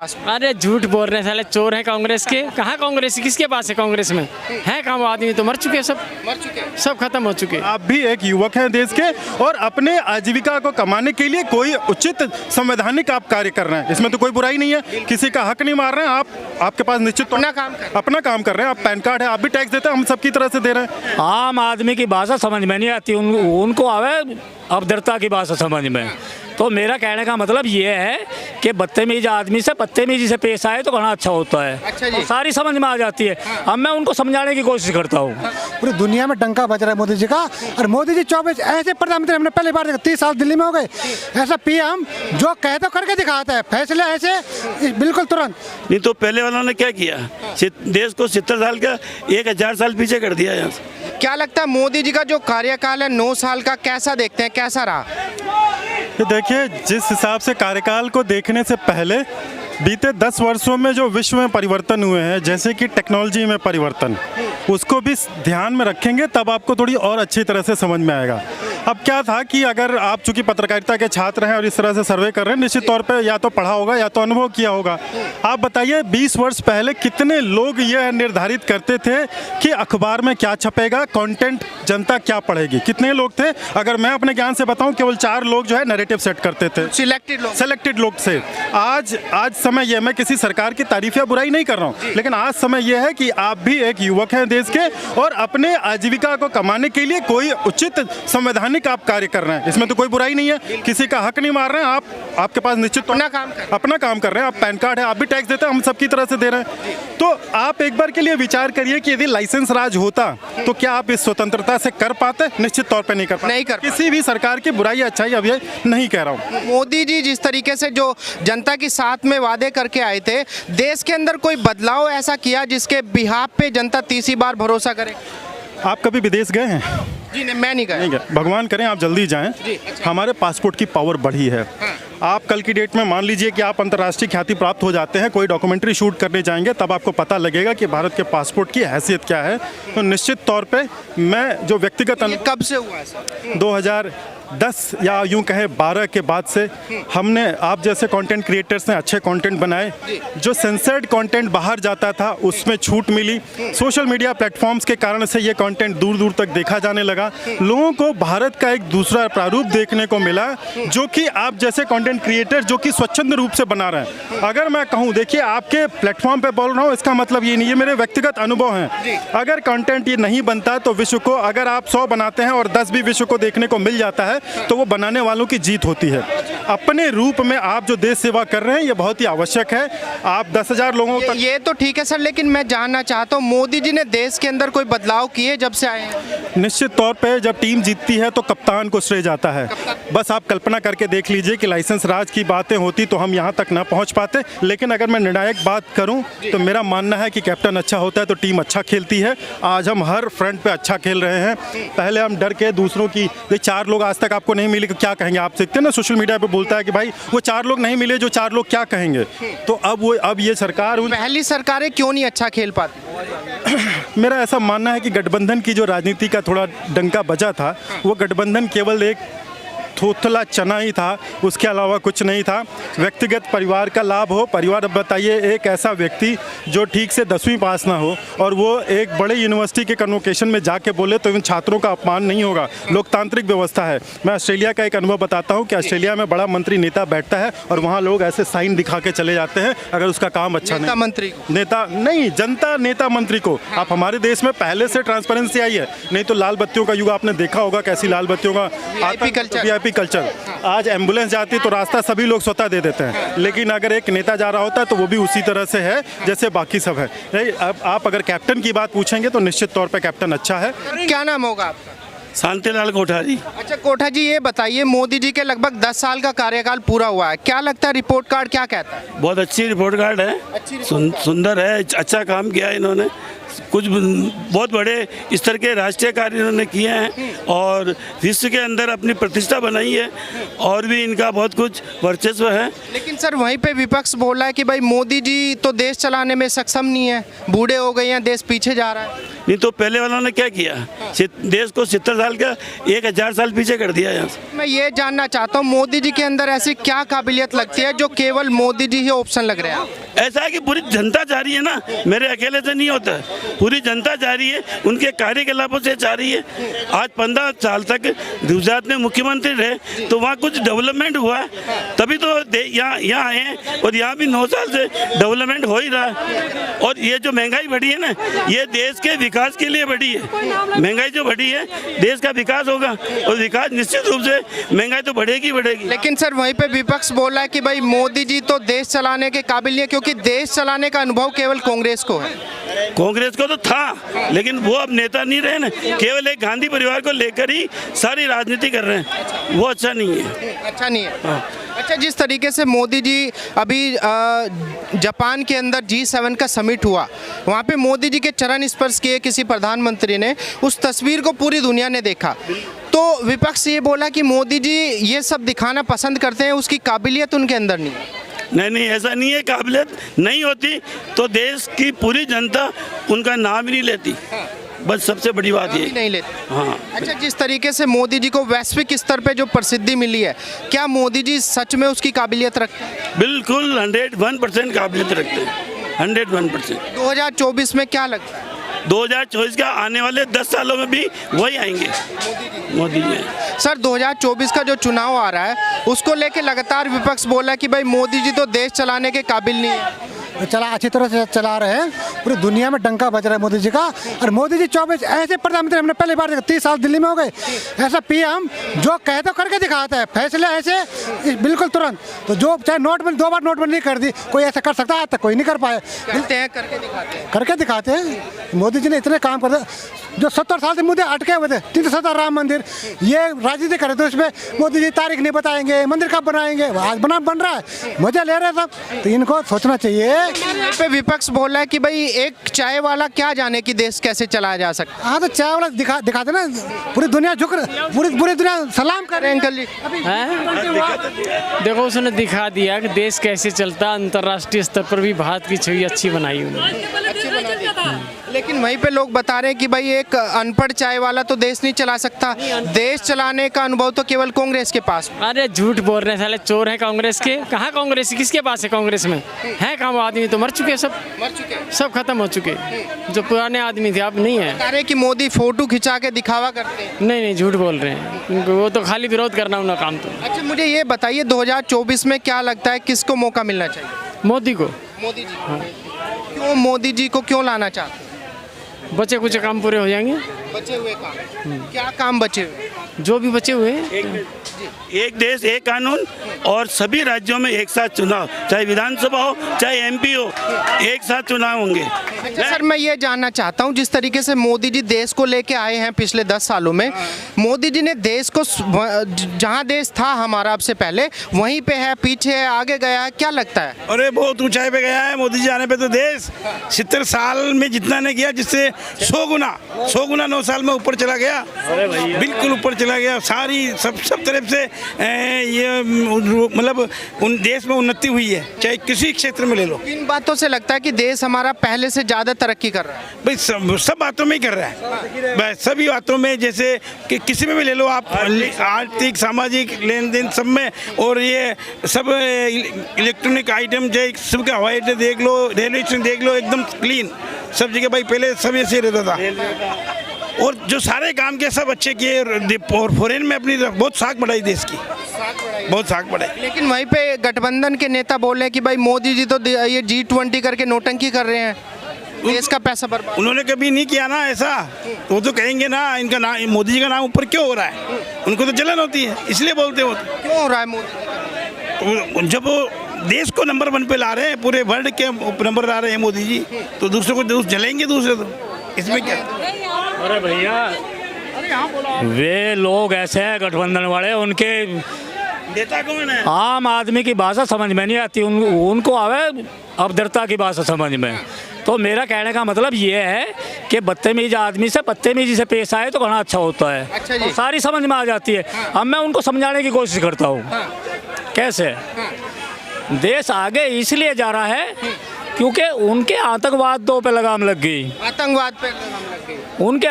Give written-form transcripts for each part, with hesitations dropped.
अरे झूठ बोल रहे हैं साले, चोर हैं कांग्रेस के। कहाँ कांग्रेस, किसके पास है कांग्रेस में? है कहाँ? वो आदमी तो मर चुके हैं, सब खत्म हो चुके हैं। आप भी एक युवक हैं देश के और अपने आजीविका को कमाने के लिए कोई उचित संवैधानिक आप कार्य कर रहे हैं, इसमें तो कोई बुराई नहीं है, किसी का हक नहीं मार रहे हैं आप। आपके पास निश्चित अपना काम कर रहे हैं, आप पैन कार्ड है, आप भी टैक्स देते हैं, हम सबकी तरह से दे रहे हैं। आम आदमी की भाषा समझ में नहीं आती, उनको आवे अभद्रता की भाषा समझ में। तो मेरा कहने का मतलब ये है कि बदतमीज आदमी से बदतमीजी से पेश आए तो बड़ा अच्छा होता है। अच्छा जी। तो सारी समझ में आ जाती है। अब मैं उनको समझाने की कोशिश करता हूँ। पूरी दुनिया में डंका बज रहा है मोदी जी का। और मोदी जी 24 ऐसे प्रधानमंत्री हमने पहली बार देखा, 30 साल दिल्ली में हो गए। ऐसा पीएम जो कहे तो करके दिखाता है, फैसले ऐसे बिल्कुल तुरंत। नहीं तो पहले वालों ने क्या किया, देश को 70 साल का 1000 साल पीछे कर दिया यहाँ से। क्या लगता है मोदी जी का जो कार्यकाल है 9 साल का, कैसा देखते हैं, कैसा रहा? ये देखिए, जिस हिसाब से कार्यकाल को देखने से पहले बीते 10 वर्षों में जो विश्व में परिवर्तन हुए हैं, जैसे कि टेक्नोलॉजी में परिवर्तन, उसको भी ध्यान में रखेंगे तब आपको थोड़ी और अच्छी तरह से समझ में आएगा। अब क्या था कि अगर आप चूंकि पत्रकारिता के छात्र हैं और इस तरह से सर्वे कर रहे हैं, निश्चित तौर पे या तो पढ़ा होगा या तो अनुभव किया होगा। आप बताइए 20 वर्ष पहले कितने लोग ये निर्धारित करते थे कि अखबार में क्या छपेगा, कंटेंट जनता क्या पढ़ेगी, कितने लोग थे? अगर मैं अपने ज्ञान से बताऊं, केवल 4 लोग जो है नैरेटिव सेट करते थे, सिलेक्टेड लोग से। आज समय यह, मैं किसी सरकार की तारीफ या बुराई नहीं कर रहा हूं, लेकिन आज समय यह है कि आप भी एक युवक हैं देश के और अपने आजीविका को कमाने के लिए कोई उचित संवैधानिक आप कार्य कर रहे हैं, इसमें तो कोई बुराई नहीं है, किसी का हक नहीं मार रहे हैं आप। आपके पास निश्चित अपना काम कर रहे हैं, आप पैन कार्ड है, आप भी टैक्स देते हैं, हम सबकी तरह से दे रहे हैं। तो आप एक बार के लिए विचार करिए कि यदि लाइसेंस राज होता तो क्या आप इस स्वतंत्रता से कर पाते? निश्चित तौर पे नहीं कर पाते। किसी भी सरकार की बुराई या अच्छाई अब ये नहीं कह रहा हूँ। मोदी जी जिस तरीके से जो जनता के साथ में वादे करके आए थे, देश के अंदर कोई बदलाव ऐसा किया जिसके बिहाफ पे जनता तीसरी बार भरोसा करे? आप कभी विदेश गए हैं? जी नहीं, मैं नहीं गया। भगवान करें आप जल्दी जाएं। अच्छा। हमारे पासपोर्ट की पावर बढ़ी है। आप कल की डेट में मान लीजिए कि आप अंतर्राष्ट्रीय ख्याति प्राप्त हो जाते हैं, कोई डॉक्यूमेंट्री शूट करने जाएंगे, तब आपको पता लगेगा कि भारत के पासपोर्ट की हैसियत क्या है। तो निश्चित तौर पे मैं जो व्यक्तिगत कब से हुआ है सर? 2010 या यूं कहें 12 के बाद से हमने, आप जैसे कंटेंट क्रिएटर्स ने अच्छे कंटेंट बनाए, जो सेंसर्ड कंटेंट बाहर जाता था उसमें छूट मिली। सोशल मीडिया प्लेटफॉर्म्स के कारण से ये कंटेंट दूर दूर तक देखा जाने लगा। लोगों को भारत का एक दूसरा प्रारूप देखने को मिला, जो कि आप जैसे कंटेंट क्रिएटर जो कि स्वच्छंद रूप से बना रहे हैं। अगर मैं कहूं, देखिए आपके प्लेटफॉर्म पे बोल रहा हूं, इसका मतलब ये नहीं है, मेरे व्यक्तिगत अनुभव हैं। अगर कंटेंट ये नहीं बनता तो विश्व को, अगर आप 100 बनाते हैं और 10 भी विश्व को देखने को मिल जाता है तो वो बनाने वालों की जीत होती है। अपने रूप में आप जो देश सेवा कर रहे हैं ये बहुत ही आवश्यक है। आप 10,000 लोगों तक, ये तो ठीक है सर, लेकिन मैं जानना चाहता हूँ मोदी जी ने देश के अंदर कोई बदलाव किए जब से आए हैं? निश्चित तौर पे जब टीम जीतती है तो कप्तान को श्रेय जाता है। बस आप कल्पना करके देख लीजिए कि लाइसेंस राज की बातें होती तो हम यहाँ तक ना पहुँच पाते। लेकिन अगर मैं निर्णायक बात करूँ तो मेरा मानना है कि कैप्टन अच्छा होता है तो टीम अच्छा खेलती है। आज हम हर फ्रंट पे अच्छा खेल रहे हैं। पहले हम डर के दूसरों की, ये 4 लोग आज तक आपको नहीं मिले, क्या कहेंगे? आप देखते हैं ना सोशल मीडिया पे बोलता है कि भाई वो 4 लोग नहीं मिले, जो 4 लोग क्या कहेंगे? तो अब ये सरकार, पहली सरकारें क्यों नहीं अच्छा खेल पाती? मेरा ऐसा मानना है कि गठबंधन की जो राजनीति का थोड़ा डंका बजा था, वो गठबंधन केवल एक थोथला चना ही था, उसके अलावा कुछ नहीं था। व्यक्तिगत परिवार का लाभ हो, परिवार, अब बताइए एक ऐसा व्यक्ति जो ठीक से 10वीं पास ना हो और वो एक बड़े यूनिवर्सिटी के कन्वोकेशन में जाके बोले तो इन छात्रों का अपमान नहीं होगा। लोकतांत्रिक व्यवस्था है। मैं ऑस्ट्रेलिया का एक अनुभव बताता हूँ कि ऑस्ट्रेलिया में बड़ा मंत्री नेता बैठता है और वहाँ लोग ऐसे साइन दिखा के चले जाते हैं अगर उसका काम अच्छा नहीं। नेता नहीं, जनता नेता मंत्री को। आप हमारे देश में पहले से ट्रांसपेरेंसी आई है, नहीं तो लाल बत्तियों का युग आपने देखा होगा, कैसी लाल बत्तियों का VIP कल्चर। आज एम्बुलेंस जाती है तो रास्ता सभी लोग स्वतः दे देते हैं, लेकिन अगर एक नेता जा रहा होता है तो वो भी उसी तरह से है जैसे बाकी सब है। नहीं, अब आप अगर कैप्टन की बात पूछेंगे तो निश्चित तौर पे कैप्टन अच्छा है। क्या नाम होगा आपका? शांतिलाल कोठारी। अच्छा कोठा जी, ये बताइए मोदी जी के लगभग 10 साल का कार्यकाल पूरा हुआ है, क्या लगता है रिपोर्ट कार्ड क्या कहता है? बहुत अच्छी रिपोर्ट कार्ड है, सुंदर है, अच्छा काम किया इन्होंने, कुछ बहुत बड़े स्तर के राष्ट्रीय कार्य इन्होंने किए हैं और विश्व के अंदर अपनी प्रतिष्ठा बनाई है और भी इनका बहुत कुछ वर्चस्व है। लेकिन सर वहीं पे विपक्ष बोल रहा है कि भाई मोदी जी तो देश चलाने में सक्षम नहीं है, बूढ़े हो गए हैं, देश पीछे जा रहा है। नहीं तो पहले वालों ने क्या किया, देश को 70 साल का 1000 साल पीछे कर दिया यहाँ से। मैं ये जानना चाहता हूँ मोदी जी के अंदर ऐसी क्या काबिलियत लगती है जो केवल मोदी जी ही ऑप्शन लग रहे हैं? ऐसा है कि पूरी जनता चाह रही है ना, मेरे अकेले से नहीं होता है, पूरी जनता चाह रही है, उनके कार्यकलापों से चाह रही है। आज 15 साल तक गुजरात में मुख्यमंत्री रहे तो वहाँ कुछ डेवलपमेंट हुआ है, तभी तो यहाँ आए हैं, और यहाँ भी 9 साल से डेवलपमेंट हो ही रहा है। और ये जो महंगाई बढ़ी है ना, ये देश के विकास के लिए बढ़ी है। महंगाई जो बढ़ी है, देश का विकास होगा, और विकास निश्चित रूप से महंगाई तो बढ़ेगी बढ़ेगी। लेकिन सर वहीं पे विपक्ष बोल रहा है कि भाई मोदी जी तो देश चलाने के काबिल नहीं है, क्योंकि देश चलाने का अनुभव केवल कांग्रेस को है। कांग्रेस को तो था, लेकिन वो अब नेता नहीं रहे ना, केवल एक गांधी परिवार को लेकर ही सारी राजनीति कर रहे हैं, वो अच्छा नहीं है। अच्छा नहीं है। अच्छा, जिस तरीके से मोदी जी अभी जापान के अंदर G7 का समिट हुआ, वहाँ पे मोदी जी के चरण स्पर्श किए किसी प्रधानमंत्री ने, उस तस्वीर को पूरी दुनिया ने देखा, तो विपक्ष ये बोला कि मोदी जी ये सब दिखाना पसंद करते हैं, उसकी काबिलियत उनके अंदर नहीं है। नहीं, ऐसा नहीं है, काबिलियत नहीं होती तो देश की पूरी जनता उनका नाम ही नहीं लेती, बस सबसे बड़ी बात ये नहीं लेते। हाँ। अच्छा, जिस तरीके से मोदी जी को वैश्विक स्तर पे जो प्रसिद्धि मिली है, क्या मोदी जी सच में उसकी काबिलियत रखते हैं? बिल्कुल 101% काबिलियत रखते हैं, 101%। 2024 में क्या लगता है? 2024 का आने वाले 10 सालों में भी वही आएंगे, मोदी जी। सर 2024 का जो चुनाव आ रहा है, उसको लेके लगातार विपक्ष बोला कि भाई मोदी जी तो देश चलाने के काबिल नहीं है। चला अच्छी तरह से चला रहे हैं, पूरी दुनिया में डंका बज रहा है मोदी जी का। और मोदी जी 24 ऐसे प्रधानमंत्री हमने पहली बार देखा, 30 साल दिल्ली में हो गए, ऐसा पीएम जो कहे तो करके दिखाता है, फैसले ऐसे बिल्कुल तुरंत। तो जो चाहे नोटबंदी 2 बार नोटबंदी कर दी, कोई ऐसा कर सकता है? आज तक कोई नहीं कर पाया। कहते हैं करके दिखाते हैं। मोदी जी ने इतने काम कर दिए, जो 70 साल से मुद्दे अटके हुए थे, 370 राम मंदिर, ये राजनीति करे तो इसमें मोदी जी तारीख नहीं बताएंगे, मंदिर कब बनाएंगे, आज बन रहा है, मजा ले रहे सब। तो इनको सोचना चाहिए। पे विपक्ष बोल रहा है कि भाई एक चाय वाला क्या जाने कि देश कैसे चलाया जा सकता है। हाँ, तो चाय वाला दिखाते ना, पूरी दुनिया झुक पूरी दुनिया सलाम कर रहे हैं अंकल जी। देखो उसने दिखा दिया कि देश कैसे चलता, अंतर्राष्ट्रीय स्तर पर भी भारत की छवि अच्छी बनाई उन्होंने। लेकिन वहीं पे लोग बता रहे हैं कि भाई एक अनपढ़ चाय वाला तो देश नहीं चला सकता, देश चलाने का अनुभव तो केवल कांग्रेस के पास। अरे झूठ बोल रहे हैं साले, चोर हैं कांग्रेस के। कहाँ कांग्रेस, किसके पास है कांग्रेस में? है कहाँ? वो आदमी तो मर चुके, सब खत्म हो चुके, जो पुराने आदमी थे अब नहीं है। कह रहे कि मोदी फोटो खिंचा के दिखावा करते हैं। नहीं, झूठ बोल रहे हैं, वो तो खाली विरोध करना उनका काम। तो अच्छा, मुझे ये बताइए 2024 में क्या लगता है किसको मौका मिलना चाहिए? मोदी को। मोदी जी। हाँ। क्यों मोदी जी को क्यों लाना चाहते हैं? बचे कुछ काम पूरे हो जाएंगे। बचे हुए काम, क्या काम बचे हुए? जो भी बचे हुए एक देश एक कानून, और सभी राज्यों में एक साथ चुनाव, चाहे विधानसभा हो चाहे एमपी हो, एक साथ चुनाव होंगे। अच्छा सर, मैं ये जानना चाहता हूँ, जिस तरीके से मोदी जी देश को लेके आए हैं पिछले 10 सालों में, मोदी जी ने देश को, जहाँ देश था हमारा अब से पहले, वहीं पे है, पीछे है, आगे गया है, क्या लगता है? अरे बहुत ऊंचाई पे गया है मोदी जी आने पे। तो देश 70 साल में जितना ने किया, जिससे 100 गुना 9 साल में ऊपर चला गया, बिल्कुल ऊपर चला गया। सारी सब तरफ से ये मतलब उन देश में उन्नति हुई है, चाहे किसी क्षेत्र में ले लो। इन बातों से लगता है कि देश हमारा पहले से ज़्यादा तरक्की कर रहा है। भाई सब बातों में ही कर रहा है, बस सभी बातों में, जैसे कि किसी में भी ले लो आप, आर्थिक सामाजिक लेन देन सब में। और ये सब इलेक्ट्रॉनिक आइटम, जो सब का हवाई अड्डे देख लो, रेलवे स्टेशन देख लो, एकदम क्लीन सब जगह। भाई पहले सब ऐसे रहता था, और जो सारे काम के सब अच्छे किए, और फॉरेन में अपनी बहुत साख बढ़ाई देश की, बहुत साख बढ़ाई। लेकिन वहीं पे गठबंधन के नेता बोल रहे हैं कि भाई मोदी जी तो ये G20 करके नोटंकी कर रहे हैं, देश का पैसा बर्बाद। उन्होंने कभी नहीं किया ना ऐसा, वो तो कहेंगे ना इनका नाम, मोदी जी का नाम ऊपर क्यों हो रहा है, उनको तो जलन होती है, इसलिए बोलते हो। क्यों हो रहा है मोदी? जब वो देश को नंबर 1 पे ला रहे हैं, पूरे वर्ल्ड के नंबर ला रहे हैं मोदी जी, तो दूसरों को जलेंगे दूसरे, तो इसमें क्या? अरे भैया, वे लोग ऐसे हैं गठबंधन वाले, उनके नेता कौन है? आम आदमी की भाषा समझ में नहीं आती, उनको आवे अभद्रता की भाषा समझ में। तो मेरा कहने का मतलब ये है कि बदतमीज आदमी से बदतमीजी से पेश आए तो घना अच्छा होता है। अच्छा जी। तो सारी समझ में आ जाती है। अब मैं उनको समझाने की कोशिश करता हूँ। कैसे? देश आगे इसलिए जा रहा है क्योंकि उनके आतंकवाद पे लगाम लग गई। आतंकवाद पे लगाम लग गई। उनके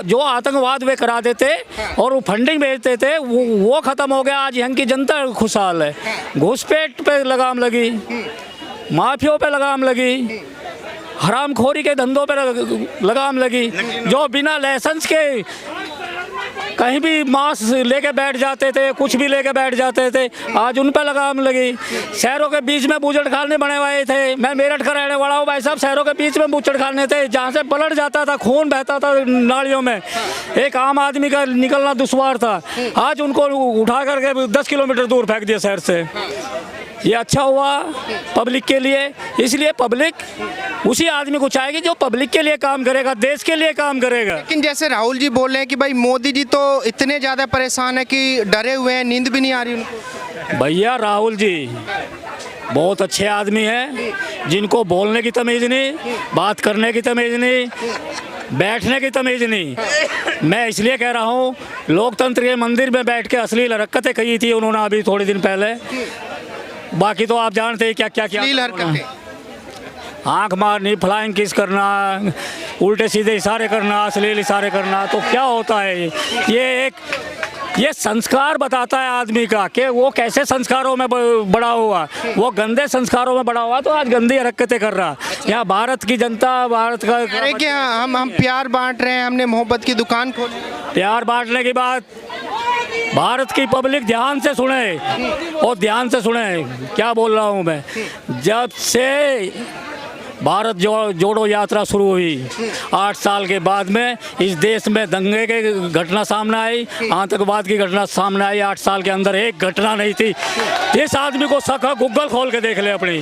जो आतंकवाद वे करा देते और वो फंडिंग भेजते थे वो ख़त्म हो गया। आज यहाँ की जनता खुशहाल है। घुसपैठ पे लगाम लगी, माफियों पे लगाम लगी, हरामखोरी के धंधों पे लगाम लगी। जो बिना लाइसेंस के कहीं भी मांस लेके बैठ जाते थे, कुछ भी लेके बैठ जाते थे, आज उन पर लगाम लगी। शहरों के बीच में बूचड़खाने बने हुए थे। मैं मेरठ का रहने वाला हूँ भाई साहब। शहरों के बीच में बूचड़खाने थे जहाँ से ब्लड जाता था, खून बहता था नालियों में। एक आम आदमी का निकलना दुश्वार था। आज उनको उठा करके 10 किलोमीटर दूर फेंक दिया शहर से। ये अच्छा हुआ पब्लिक के लिए। इसलिए पब्लिक उसी आदमी को चाहेगी जो पब्लिक के लिए काम करेगा, देश के लिए काम करेगा। लेकिन जैसे राहुल जी बोल रहे हैं कि भाई मोदी जी तो इतने ज़्यादा परेशान है कि डरे हुए हैं, नींद भी नहीं आ रही उनको। भैया राहुल जी बहुत अच्छे आदमी हैं, जिनको बोलने की तमीज़ नहीं, बात करने की तमीज़ नहीं, बैठने की तमीज़ नहीं। मैं इसलिए कह रहा हूँ, लोकतंत्र के मंदिर में बैठ के अश्लील हरकतें की थी उन्होंने अभी थोड़े दिन पहले। बाकी तो आप जानते हैं क्या क्या क्या आँख मारनी, फ्लाइंग किस करना, उल्टे सीधे इशारे करना, अश्लील इशारे करना। तो क्या होता है ये संस्कार बताता है आदमी का कि वो कैसे संस्कारों में बड़ा हुआ। वो गंदे संस्कारों में बड़ा हुआ तो आज गंदी हरकतें कर रहा। यहाँ भारत की जनता, भारत का अरे क्या हम प्यार बांट रहे हैं, हमने मोहब्बत की दुकान खोली। प्यार बांटने की बात भारत की पब्लिक ध्यान से सुने और ध्यान से सुने क्या बोल रहा हूँ मैं। जब से भारत जोड़ो यात्रा शुरू हुई 8 साल के बाद में इस देश में दंगे की घटना सामने आई, आतंकवाद की घटना सामने आई। 8 साल के अंदर एक घटना नहीं थी। इस आदमी को शक है, गूगल खोल के देख ले अपनी।